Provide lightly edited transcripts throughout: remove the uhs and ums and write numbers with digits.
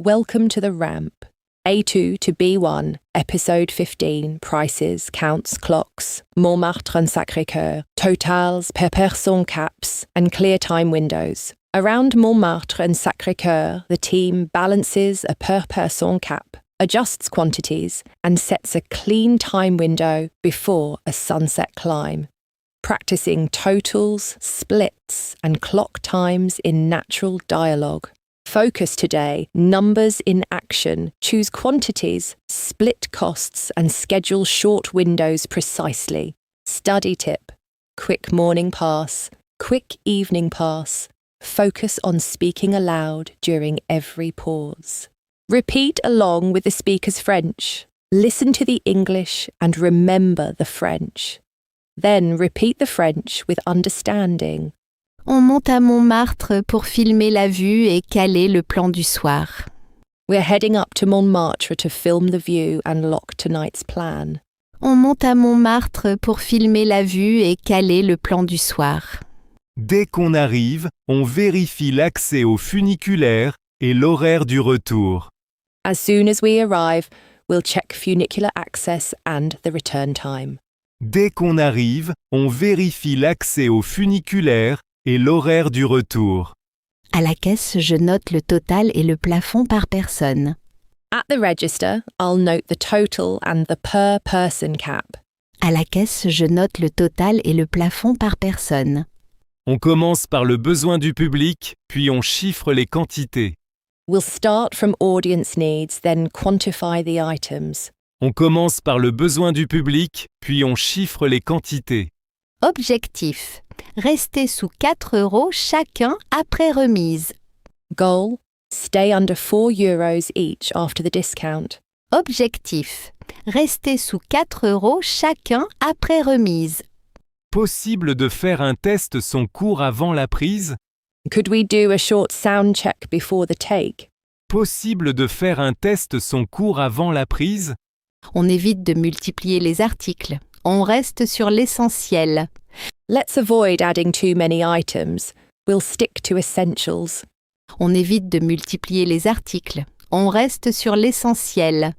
Welcome to the ramp. A2 to B1, episode 15, prices, counts, clocks, Montmartre and Sacré-Cœur, totals, per person caps, and clear time windows. Around Montmartre and Sacré-Cœur, the team balances a per person cap, adjusts quantities, and sets a clean time window before a sunset climb. Practicing totals, splits, and clock times in natural dialogue. Focus today, numbers in action, choose quantities, split costs, and schedule short windows precisely. Study tip: quick morning pass, quick evening pass. Focus on speaking aloud during every pause. Repeat along with the speaker's French. Listen to the English and remember the French. Then repeat the French with understanding. On monte à Montmartre pour filmer la vue et caler le plan du soir. We're heading up to Montmartre to film the view and lock tonight's plan. On monte à Montmartre pour filmer la vue et caler le plan du soir. Dès qu'on arrive, on vérifie l'accès au funiculaire et l'horaire du retour. As soon as we arrive, we'll check funicular access and the return time. Dès qu'on arrive, on vérifie l'accès au funiculaire et l'horaire du retour. À la caisse, je note le total et le plafond par personne. At the register, I'll note the total and the per person cap. À la caisse, je note le total et le plafond par personne. On commence par le besoin du public, puis on chiffre les quantités. We'll start from audience needs, then quantify the items. On commence par le besoin du public, puis on chiffre les quantités. Objectif: rester sous 4 € chacun après remise. Goal: stay under €4 each after the discount. Objectif: rester sous 4 € chacun après remise. Possible de faire un test son cours avant la prise? Could we do a short sound check before the take? Possible de faire un test son cours avant la prise? On évite de multiplier les articles. On reste sur l'essentiel. Let's avoid adding too many items. We'll stick to essentials. On évite de multiplier les articles. On reste sur l'essentiel.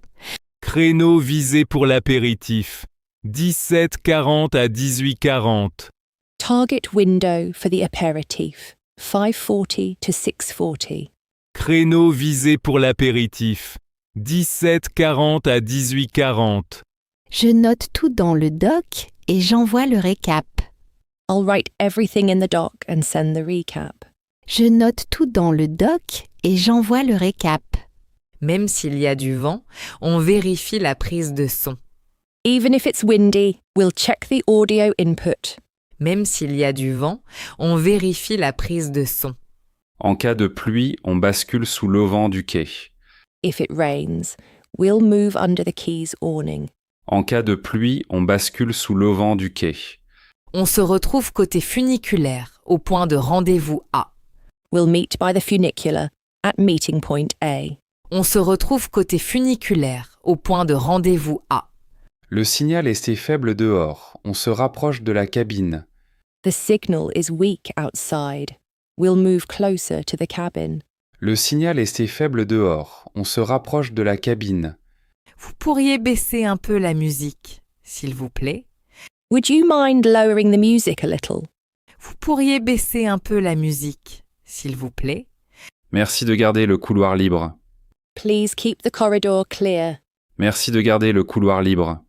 Créneau visé pour l'apéritif. 17h40 à 18h40. Target window for the aperitif. 5:40 to 6:40. Créneau visé pour l'apéritif. 17h40 à 18h40. Je note tout dans le doc et j'envoie le récap. I'll write everything in the doc and send the recap. Je note tout dans le doc et j'envoie le récap. Même s'il y a du vent, on vérifie la prise de son. Even if it's windy, we'll check the audio input. Même s'il y a du vent, on vérifie la prise de son. En cas de pluie, on bascule sous l'auvent du quai. If it rains, we'll move under the quay's awning. En cas de pluie, on bascule sous l'auvent du quai. On se retrouve côté funiculaire, au point de rendez-vous A. We'll meet by the funicular at meeting point A. On se retrouve côté funiculaire, au point de rendez-vous A. Le signal est assez faible dehors. On se rapproche de la cabine. The signal is weak outside. We'll move closer to the cabin. Le signal est assez faible dehors. On se rapproche de la cabine. Vous pourriez baisser un peu la musique, s'il vous plaît? Would you mind lowering the music a little? Vous pourriez baisser un peu la musique, s'il vous plaît? Merci de garder le couloir libre. Please keep the corridor clear. Merci de garder le couloir libre.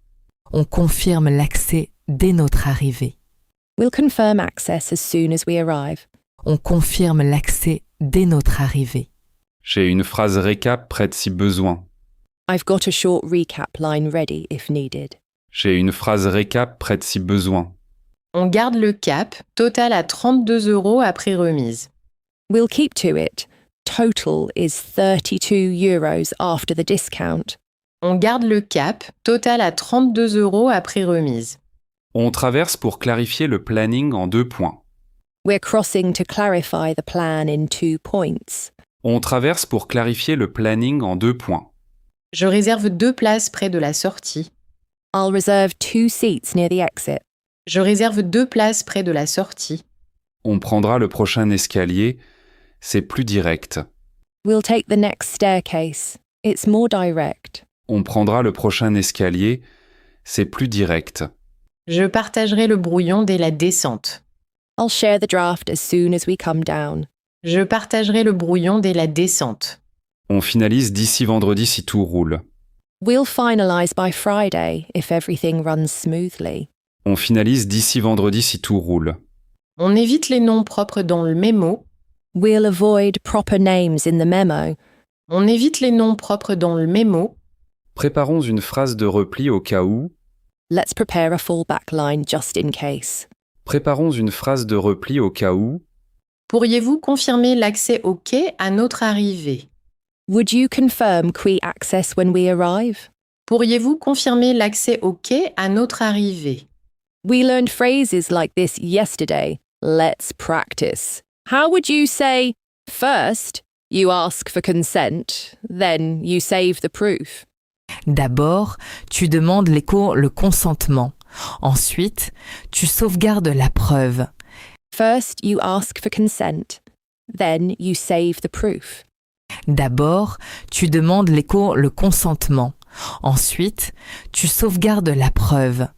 On confirme l'accès dès notre arrivée. We'll confirm access as soon as we arrive. On confirme l'accès dès notre arrivée. J'ai une phrase récap prête si besoin. I've got a short recap line ready if needed. J'ai une phrase récap prête si besoin. On garde le cap, total à 32 € après remise. We'll keep to it. Total is €32 after the discount. On garde le cap, total à 32 € après remise. On traverse pour clarifier le planning en 2 points. We're crossing to clarify the plan in 2 points. On traverse pour clarifier le planning en 2 points. Je réserve 2 places près de la sortie. I'll reserve 2 seats near the exit. Je réserve 2 places près de la sortie. On prendra le prochain escalier. C'est plus direct. We'll take the next staircase. It's more direct. On prendra le prochain escalier, c'est plus direct. Je partagerai le brouillon dès la descente. I'll share the draft as soon as we come down. Je partagerai le brouillon dès la descente. On finalise d'ici vendredi si tout roule. We'll finalise by Friday if everything runs smoothly. On finalise d'ici vendredi si tout roule. On évite les noms propres dans le mémo. We'll avoid proper names in the memo. On évite les noms propres dans le mémo. Préparons une phrase de repli au cas où. Let's prepare a fallback line just in case. Préparons une phrase de repli au cas où. Pourriez-vous confirmer l'accès au quai à notre arrivée? Would you confirm quay access when we arrive? Pourriez-vous confirmer l'accès au quai à notre arrivée? We learned phrases like this yesterday. Let's practice. How would you say, first, you ask for consent, then you save the proof? D'abord, tu demandes le consentement. Ensuite, tu sauvegardes la preuve. First, you ask for consent, then you save the proof. D'abord, tu demandes le consentement. Ensuite, tu sauvegardes la preuve.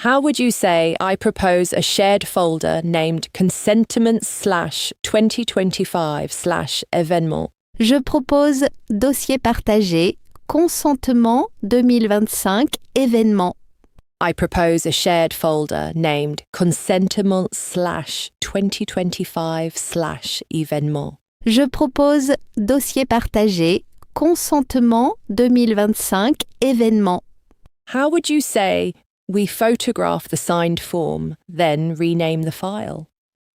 How would you say I propose a shared folder named consentiments/2025/événements? Je propose dossier partagé, consentement 2025, événement. I propose a shared folder named consentiments/2025/événements. Je propose dossier partagé, consentement 2025, événement. How would you say we photograph the signed form, then rename the file?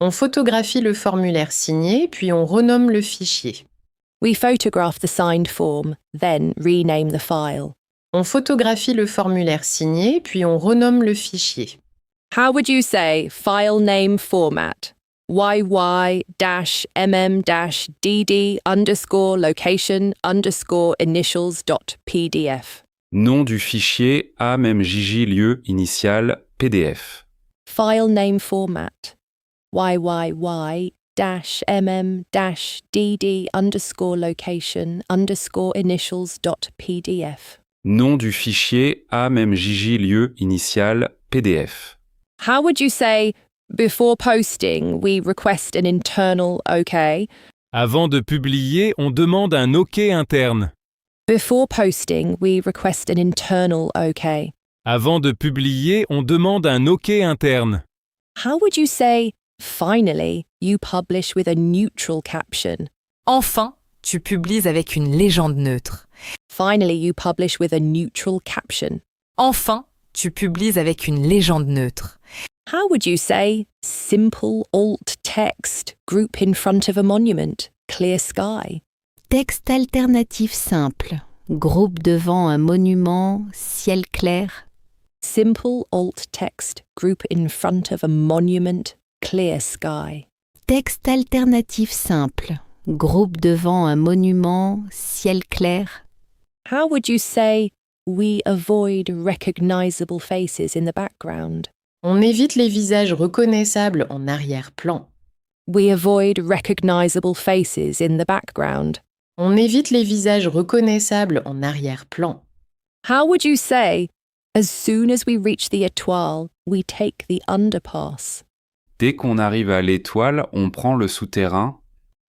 On photographie le formulaire signé, puis on renomme le fichier. We photograph the signed form, then rename the file. On photographie le formulaire signé, puis on renomme le fichier. How would you say file name format? YY-mm-dd_location_initials.pdf. Nom du fichier AMMJJ lieu initial PDF. File name format. YYY-mm-dd_location_initials.pdf. Nom du fichier AMMJJ lieu initial PDF. How would you say, before posting, we request an internal OK? Avant de publier, on demande un OK interne. Before posting, we request an internal OK. Avant de publier, on demande un OK interne. How would you say, finally, you publish with a neutral caption? Enfin, tu publies avec une légende neutre. Finally, you publish with a neutral caption. Enfin, tu publies avec une légende neutre. How would you say, simple alt text, group in front of a monument, clear sky? Texte alternatif simple, groupe devant un monument, ciel clair. Simple alt text, group in front of a monument, clear sky. Texte alternatif simple, groupe devant un monument, ciel clair. How would you say, we avoid recognizable faces in the background? On évite les visages reconnaissables en arrière-plan. We avoid recognizable faces in the background. On évite les visages reconnaissables en arrière-plan. How would you say, as soon as we reach the étoile, we take the underpass? Dès qu'on arrive à l'étoile, on prend le souterrain.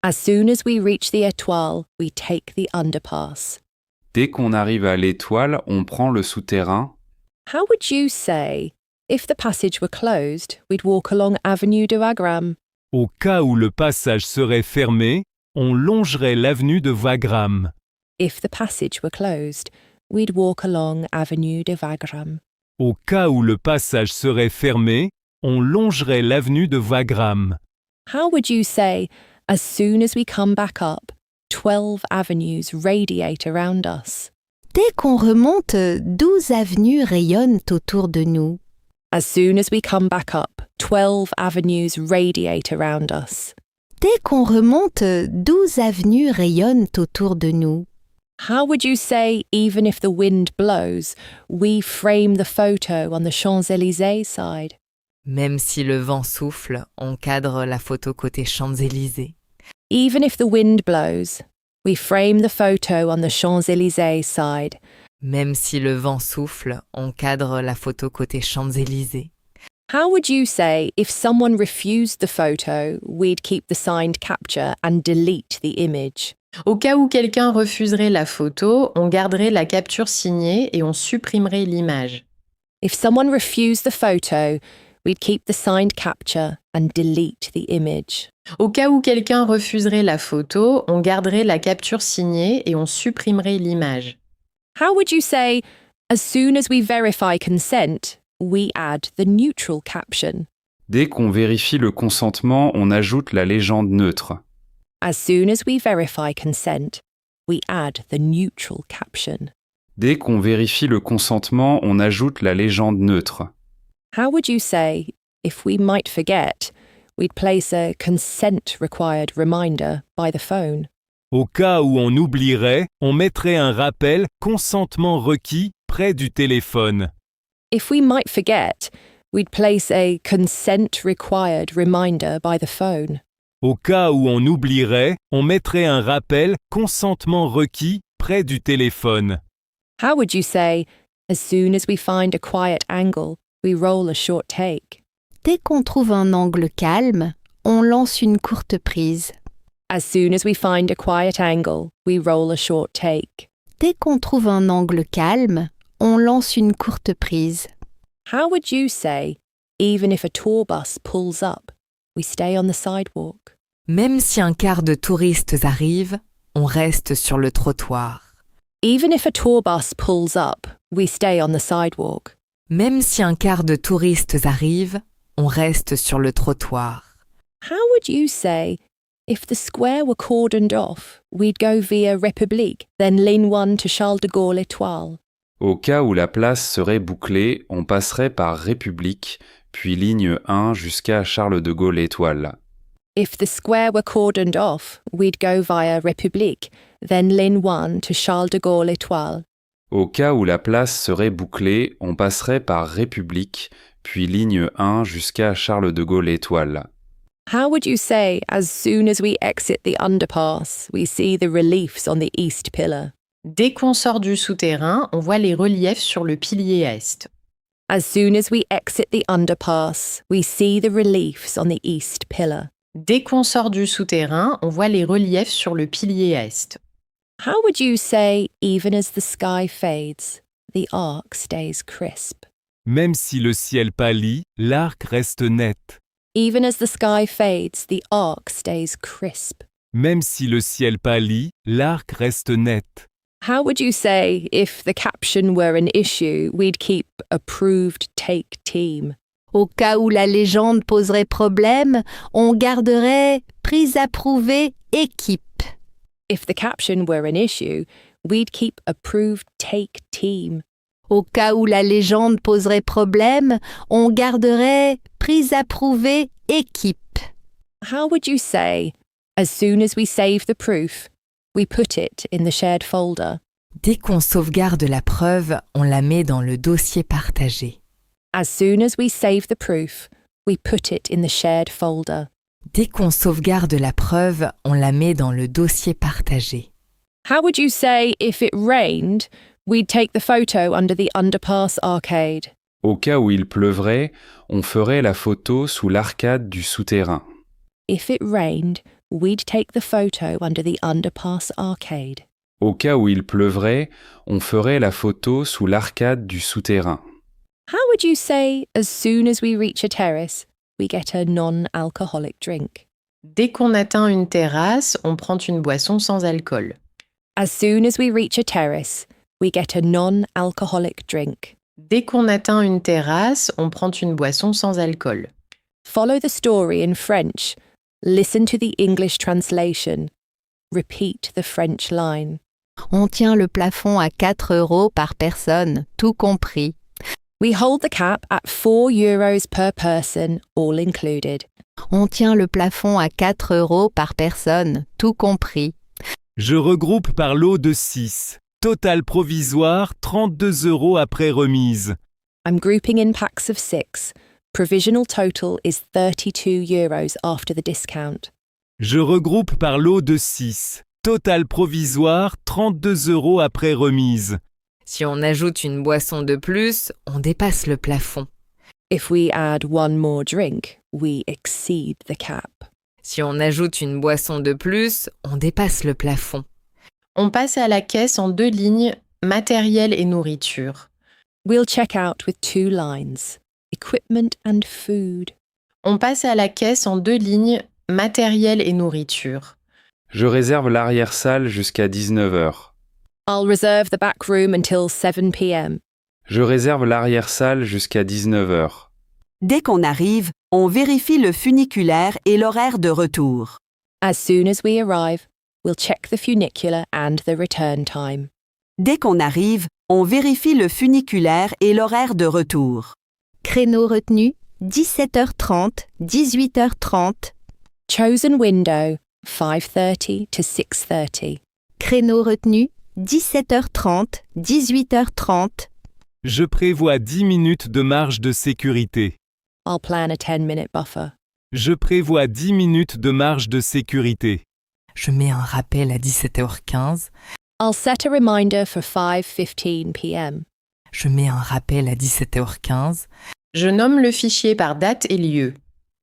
As soon as we reach the étoile, we take the underpass. Dès qu'on arrive à l'étoile, on prend le souterrain. How would you say, if the passage were closed, we'd walk along Avenue de Wagram? Au cas où le passage serait fermé, on longerait l'avenue de Wagram. If the passage were closed, we'd walk along Avenue de Wagram. Au cas où le passage serait fermé, on longerait l'avenue de Wagram. How would you say, as soon as we come back up, 12 avenues radiate around us? Dès qu'on remonte, 12 avenues rayonnent autour de nous. As soon as we come back up, 12 avenues radiate around us. Dès qu'on remonte, 12 avenues rayonnent autour de nous. How would you say, even if the wind blows, we frame the photo on the Champs-Élysées side? Même si le vent souffle, on cadre la photo côté Champs-Élysées. Even if the wind blows, We frame the photo on the Champs-Élysées side. Même si le vent souffle, on cadre la photo côté Champs-Élysées. How would you say if someone refused the photo, we'd keep the signed capture and delete the image? Au cas où quelqu'un refuserait la photo, on garderait la capture signée et on supprimerait l'image. If someone refused the photo, we'd keep the signed capture and delete the image. Au cas où quelqu'un refuserait la photo, on garderait la capture signée et on supprimerait l'image. How would you say, as soon as we verify consent, we add the neutral caption? Dès qu'on vérifie le consentement, on ajoute la légende neutre. As soon as we verify consent, we add the neutral caption. Dès qu'on vérifie le consentement, on ajoute la légende neutre. How would you say, if we might forget, we'd place a consent required reminder by the phone? Au cas où on oublierait, on mettrait un rappel consentement requis près du téléphone. If we might forget, we'd place a consent required reminder by the phone. Au cas où on oublierait, on mettrait un rappel consentement requis près du téléphone. How would you say, as soon as we find a quiet angle, we roll a short take? Dès qu'on trouve un angle calme, on lance une courte prise. As soon as we find a quiet angle, we roll a short take. Dès qu'on trouve un angle calme, on lance une courte prise. How would you say, even if a tour bus pulls up, we stay on the sidewalk? Même si un quart de touristes arrive, on reste sur le trottoir. Even if a tour bus pulls up, we stay on the sidewalk. Même si un quart de touristes arrive, on reste sur le trottoir. How would you say, if the square were cordoned off, we'd go via République, then ligne 1 to Charles de Gaulle Étoile? Au cas où la place serait bouclée, on passerait par République, puis ligne 1 jusqu'à Charles de Gaulle Étoile. If the square were cordoned off, we'd go via République, then ligne 1 to Charles de Gaulle Étoile. Au cas où la place serait bouclée, on passerait par République, puis ligne 1 jusqu'à Charles de Gaulle Étoile. How would you say, as soon as we exit the underpass, we see the reliefs on the east pillar? Dès qu'on sort du souterrain, on voit les reliefs sur le pilier est. As soon as we exit the underpass, we see the reliefs on the east pillar. Dès qu'on sort du souterrain, on voit les reliefs sur le pilier est. How would you say, even as the sky fades, the arc stays crisp? Même si le ciel pâlit, l'arc reste net. Even as the sky fades, the arc stays crisp. Même si le ciel pâlit, l'arc reste net. How would you say, if the caption were an issue, we'd keep approved take team? Au cas où la légende poserait problème, on garderait prise approuvée équipe. If the caption were an issue, we'd keep approved take team. Au cas où la légende poserait problème, on garderait prise approuvée équipe. How would you say, as soon as we save the proof, we put it in the shared folder? Dès qu'on sauvegarde la preuve, on la met dans le dossier partagé. As soon as we save the proof, we put it in the shared folder. Dès qu'on sauvegarde la preuve, on la met dans le dossier partagé. How would you say, if it rained, we'd take the photo under the underpass arcade? Au cas où il pleuvrait, on ferait la photo sous l'arcade du souterrain. If it rained, we'd take the photo under the underpass arcade. Au cas où il pleuvrait, on ferait la photo sous l'arcade du souterrain. How would you say, as soon as we reach a terrace, we get a non-alcoholic drink? Dès qu'on atteint une terrasse, on prend une boisson sans alcool. As soon as we reach a terrace, we get a non-alcoholic drink. Dès qu'on atteint une terrasse, on prend une boisson sans alcool. Follow the story in French. Listen to the English translation. Repeat the French line. On tient le plafond à 4 € par personne, tout compris. We hold the cap at €4 per person, all included. On tient le plafond à 4 € par personne, tout compris. Je regroupe par lot de 6. Total provisoire, 32 € après remise. I'm grouping in packs of 6. Provisional total is €32 after the discount. Je regroupe par lot de 6. Total provisoire, 32 € après remise. Si on ajoute une boisson de plus, on dépasse le plafond. If we add one more drink, we exceed the cap. Si on ajoute une boisson de plus, on dépasse le plafond. On passe à la caisse en 2 lignes, matériel et nourriture. We'll check out with 2 lines, equipment and food. On passe à la caisse en 2 lignes, matériel et nourriture. Je réserve l'arrière-salle jusqu'à 19h. I'll reserve the back room until 7 p.m. Je réserve l'arrière-salle jusqu'à 19h. Dès qu'on arrive, on vérifie le funiculaire et l'horaire de retour. As soon as we arrive, we'll check the funicular and the return time. Dès qu'on arrive, on vérifie le funiculaire et l'horaire de retour. Créneau retenu 17h30, 18h30. Chosen window, 5:30 to 6:30. Créneau retenu 17h30, 18h30. Je prévois 10 minutes de marge de sécurité. I'll plan a 10-minute buffer. Je prévois 10 minutes de marge de sécurité. Je mets un rappel à 17h15. I'll set a reminder for 5:15 p.m. Je mets un rappel à 17h15. Je nomme le fichier par date et lieu.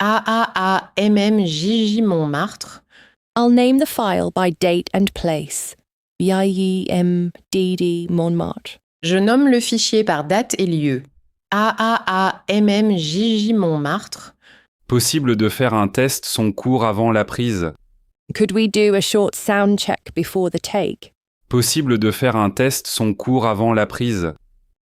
AAAMMJJ Montmartre. I'll name the file by date and place. BIEMDD Montmartre. Je nomme le fichier par date et lieu. AAAMMJJ Montmartre. Possible de faire un test son cours avant la prise. Could we do a short sound check before the take? Possible de faire un test son cours avant la prise.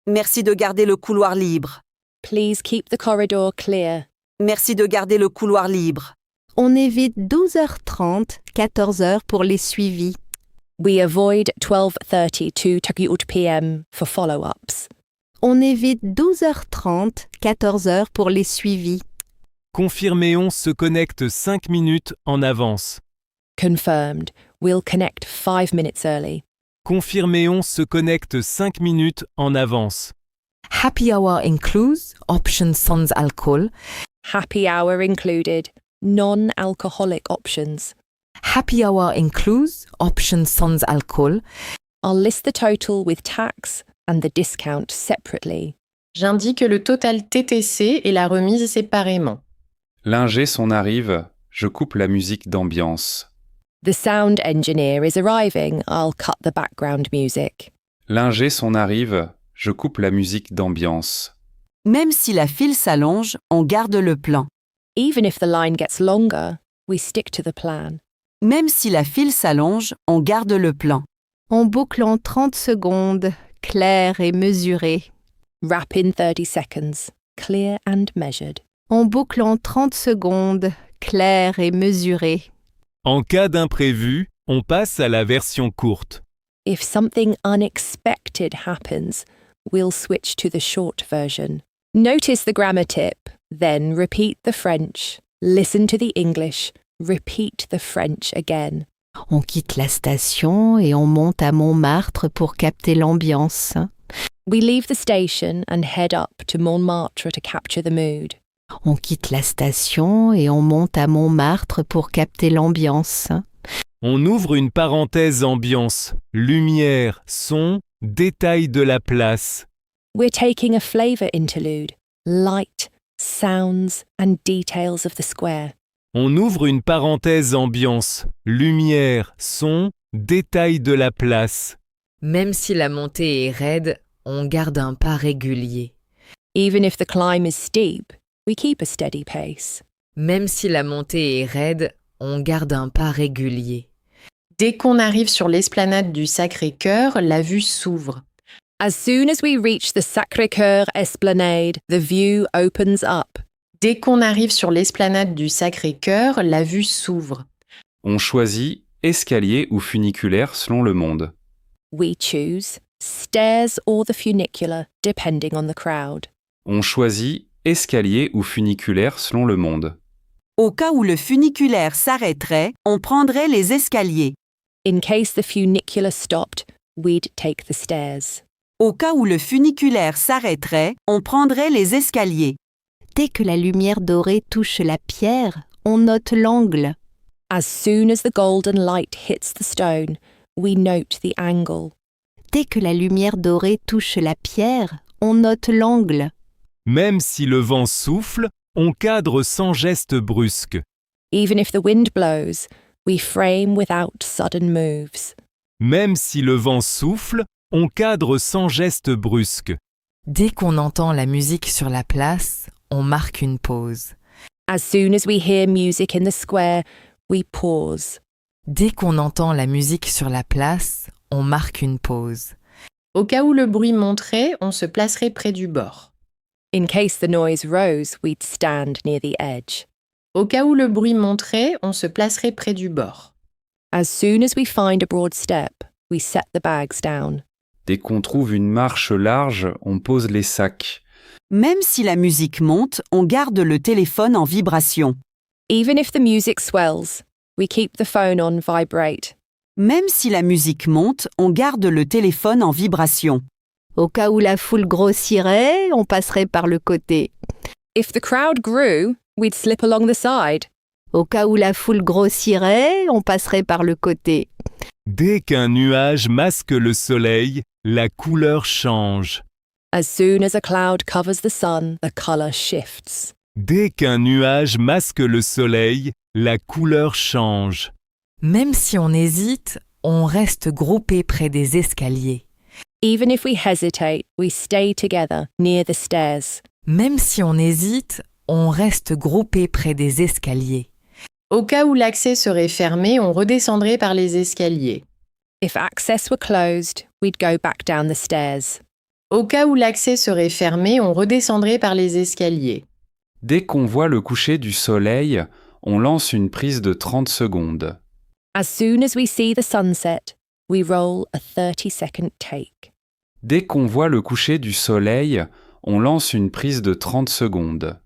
Merci de garder le couloir libre. Please keep the corridor clear. Merci de garder le couloir libre. On évite 12h30, 14h pour les suivis. We avoid 12:30 to 2 p.m. for follow-ups. On évite 12h30, 14h pour les suivis. Confirméon se connecte 5 minutes en avance. Confirmed. We'll connect 5 minutes early. Confirméon se connecte 5 minutes en avance. Happy hour includes option sans alcool. Happy hour included. Non-alcoholic options. Happy hour includes option sans alcool. I'll list the total with tax and the discount separately. J'indique le total TTC et la remise séparément. L'ingé son arrive, je coupe la musique d'ambiance. The sound engineer is arriving. I'll cut the background music. L'ingé son arrive, je coupe la musique d'ambiance. Même si la file s'allonge, on garde le plan. Even if the line gets longer, we stick to the plan. Même si la file s'allonge, on garde le plan. On boucle en 30 secondes, clair et mesuré. Wrap in 30 seconds. Clear and measured. On boucle en 30 secondes, clair et mesuré. En cas d'imprévu, on passe à la version courte. If something unexpected happens, we'll switch to the short version. Notice the grammar tip, then repeat the French. Listen to the English, repeat the French again. On quitte la station et on monte à Montmartre pour capter l'ambiance. We leave the station and head up to Montmartre to capture the mood. On quitte la station et on monte à Montmartre pour capter l'ambiance. On ouvre une parenthèse ambiance, lumière, son, détails de la place. We're taking a flavour interlude, light, sounds and details of the square. On ouvre une parenthèse ambiance, lumière, son, détails de la place. Même si la montée est raide, on garde un pas régulier. Even if the climb is steep, we keep a steady pace. Même si la montée est raide, on garde un pas régulier. Dès qu'on arrive sur l'esplanade du Sacré-Cœur, la vue s'ouvre. As soon as we reach the Sacré-Cœur esplanade, the view opens up. Dès qu'on arrive sur l'esplanade du Sacré-Cœur, la vue s'ouvre. On choisit escalier ou funiculaire selon le monde. We choose stairs or the funicular, depending on the crowd. On choisit escalier ou funiculaire selon le monde. Au cas où le funiculaire s'arrêterait, on prendrait les escaliers. In case the funicular stopped, we'd take the stairs. Au cas où le funiculaire s'arrêterait, on prendrait les escaliers. Dès que la lumière dorée touche la pierre, on note l'angle. As soon as the golden light hits the stone, we note the angle. Dès que la lumière dorée touche la pierre, on note l'angle. Même si le vent souffle, on cadre sans geste brusque. Even if the wind blows, we frame without sudden moves. Même si le vent souffle, on cadre sans geste brusque. Dès qu'on entend la musique sur la place, on marque une pause. As soon as we hear music in the square, we pause. Dès qu'on entend la musique sur la place, on marque une pause. Au cas où le bruit monterait, on se placerait près du bord. In case the noise rose, we'd stand near the edge. Au cas où le bruit monterait, on se placerait près du bord. As soon as we find a broad step, we set the bags down. Dès qu'on trouve une marche large, on pose les sacs. Même si la musique monte, on garde le téléphone en vibration. Even if the music swells, we keep the phone on vibrate. Même si la musique monte, on garde le téléphone en vibration. Au cas où la foule grossirait, on passerait par le côté. If the crowd grew, we'd slip along the side. Au cas où la foule grossirait, on passerait par le côté. Dès qu'un nuage masque le soleil, la couleur change. As soon as a cloud covers the sun, the color shifts. Dès qu'un nuage masque le soleil, la couleur change. Même si on hésite, on reste groupé près des escaliers. Even if we hesitate, we stay together near the stairs. Même si on hésite, on reste groupé près des escaliers. Au cas où l'accès serait fermé, on redescendrait par les escaliers. If access were closed, we'd go back down the stairs. Au cas où l'accès serait fermé, on redescendrait par les escaliers. Dès qu'on voit le coucher du soleil, on lance une prise de 30 secondes. As soon as we see the sunset, we roll a 30-second take. Dès qu'on voit le coucher du soleil, on lance une prise de 30 secondes.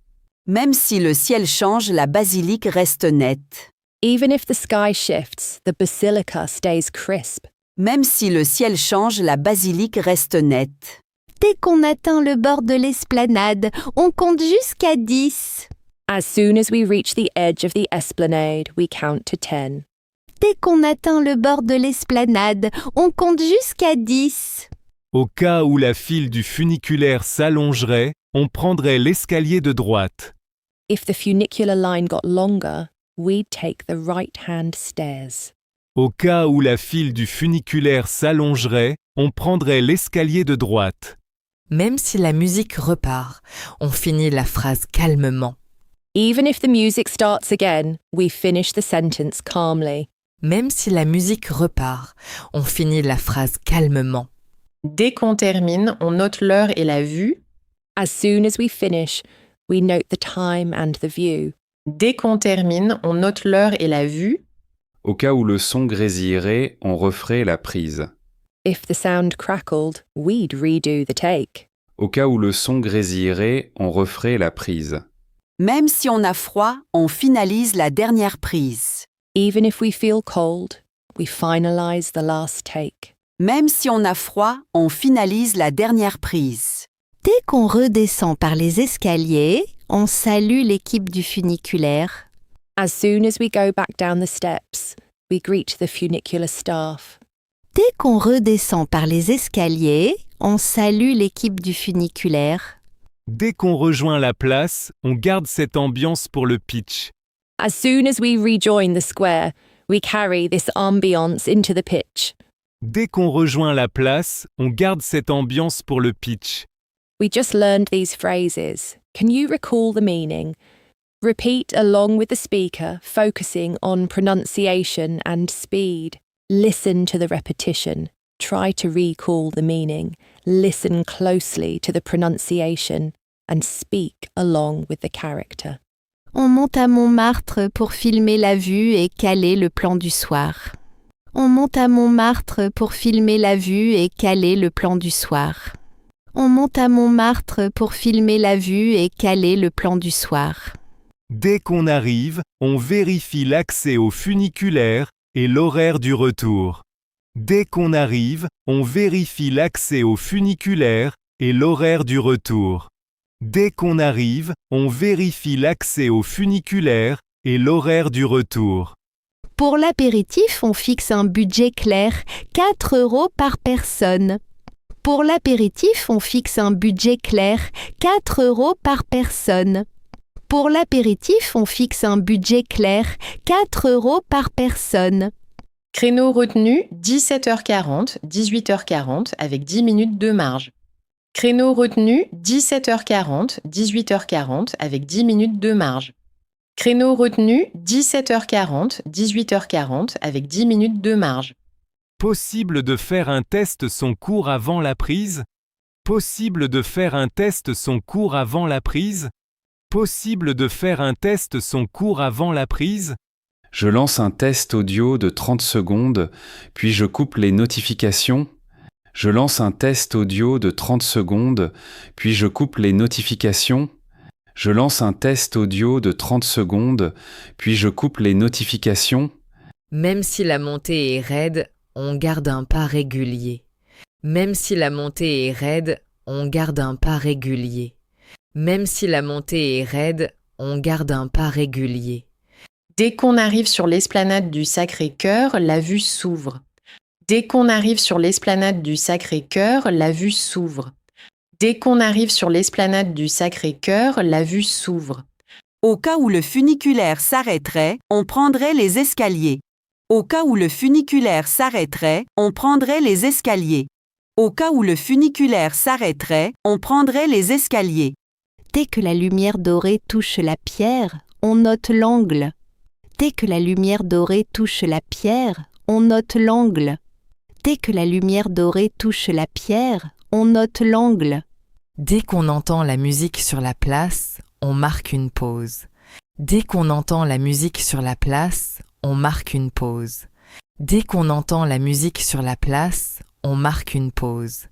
Même si le ciel change, la basilique reste nette. Even if the sky shifts, the basilica stays crisp. Même si le ciel change, la basilique reste nette. Dès qu'on atteint le bord de l'esplanade, on compte jusqu'à 10. As soon as we reach the edge of the esplanade, we count to 10. Dès qu'on atteint le bord de l'esplanade, on compte jusqu'à 10. Au cas où la file du funiculaire s'allongerait, on prendrait l'escalier de droite. If the funicular line got longer, we'd take the right-hand stairs. Au cas où la file du funiculaire s'allongerait, on prendrait l'escalier de droite. Même si la musique repart, on finit la phrase calmement. Even if the music starts again, we finish the sentence calmly. Même si la musique repart, on finit la phrase calmement. Dès qu'on termine, on note l'heure et la vue. As soon as we finish, we note the time and the view. Dès qu'on termine, on note l'heure et la vue. Au cas où le son grésillerait, on referait la prise. If the sound crackled, we'd redo the take. Au cas où le son grésillerait, on referait la prise. Même si on a froid, on finalise la dernière prise. Even if we feel cold, we finalize the last take. Même si on a froid, on finalise la dernière prise. Dès qu'on redescend par les escaliers, on salue l'équipe du funiculaire. As soon as we go back down the steps, we greet the funicular staff. Dès qu'on redescend par les escaliers, on salue l'équipe du funiculaire. Dès qu'on rejoint la place, on garde cette ambiance pour le pitch. As soon as we rejoin the square, we carry this ambience into the pitch. Dès qu'on rejoint la place, on garde cette ambiance pour le pitch. We just learned these phrases. Can you recall the meaning? Repeat along with the speaker, focusing on pronunciation and speed. Listen to the repetition. Try to recall the meaning. Listen closely to the pronunciation and speak along with the character. On monte à Montmartre pour filmer la vue et caler le plan du soir. On monte à Montmartre pour filmer la vue et caler le plan du soir. On monte à Montmartre pour filmer la vue et caler le plan du soir. Dès qu'on arrive, on vérifie l'accès au funiculaire et l'horaire du retour. Dès qu'on arrive, on vérifie l'accès au funiculaire et l'horaire du retour. Dès qu'on arrive, on vérifie l'accès au funiculaire et l'horaire du retour. Pour l'apéritif, on fixe un budget clair, 4 € par personne. Pour l'apéritif, on fixe un budget clair, 4 € par personne. Pour l'apéritif, on fixe un budget clair, 4 € par personne. Créneau retenu 17h40, 18h40 avec 10 minutes de marge. Créneau retenu 17h40, 18h40 avec 10 minutes de marge. Créneau retenu 17h40, 18h40 avec 10 minutes de marge. Possible de faire un test son cours avant la prise? Possible de faire un test son cours avant la prise? Possible de faire un test son cours avant la prise? Je lance un test audio de 30 secondes, puis je coupe les notifications. Je lance un test audio de 30 secondes, puis je coupe les notifications. Je lance un test audio de 30 secondes, puis je coupe les notifications. Même si la montée est raide, on garde un pas régulier. Même si la montée est raide, on garde un pas régulier. Même si la montée est raide, on garde un pas régulier. Dès qu'on arrive sur l'esplanade du Sacré-Cœur, la vue s'ouvre. Dès qu'on arrive sur l'esplanade du Sacré-Cœur, la vue s'ouvre. Dès qu'on arrive sur l'esplanade du Sacré-Cœur, la vue s'ouvre. Au cas où le funiculaire s'arrêterait, on prendrait les escaliers. Au cas où le funiculaire s'arrêterait, on prendrait les escaliers. Au cas où le funiculaire s'arrêterait, on prendrait les escaliers. Dès que la lumière dorée touche la pierre, on note l'angle. Dès que la lumière dorée touche la pierre, on note l'angle. Dès que la lumière dorée touche la pierre, on note l'angle. Dès qu'on entend la musique sur la place, on marque une pause. Dès qu'on entend la musique sur la place, on marque une pause. Dès qu'on entend la musique sur la place, on marque une pause.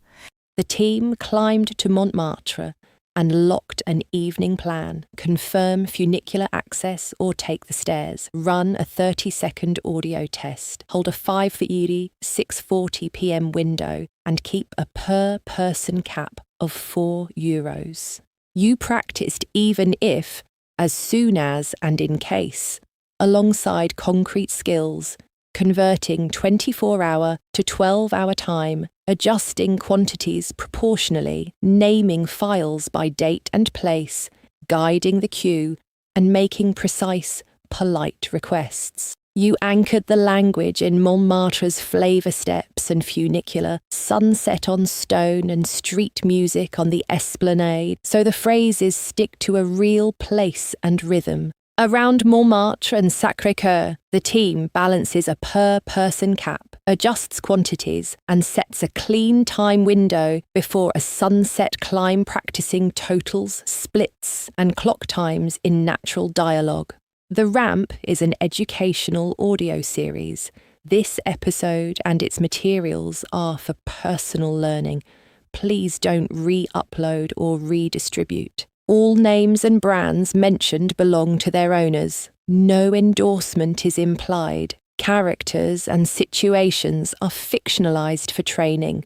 The team climbed to Montmartre and locked an evening plan, confirm funicular access or take the stairs, run a 30-second audio test, hold a 5:30, 6:40 p.m. window, and keep a per-person cap of €4. You practiced even if, as soon as and in case, alongside concrete skills, converting 24-hour to 12-hour time, adjusting quantities proportionally, naming files by date and place, guiding the queue, and making precise, polite requests. You anchored the language in Montmartre's flavour steps and funicular, sunset on stone and street music on the esplanade, so the phrases stick to a real place and rhythm. Around Montmartre and Sacré-Cœur, the team balances a per-person cap, adjusts quantities, and sets a clean time window before a sunset climb practicing totals, splits, and clock times in natural dialogue. The Ramp is an educational audio series. This episode and its materials are for personal learning. Please don't re-upload or redistribute. All names and brands mentioned belong to their owners. No endorsement is implied. Characters and situations are fictionalized for training.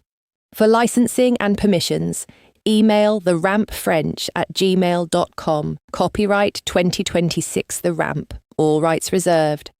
For licensing and permissions, email therampfrench@gmail.com. Copyright 2026 The Ramp. All rights reserved.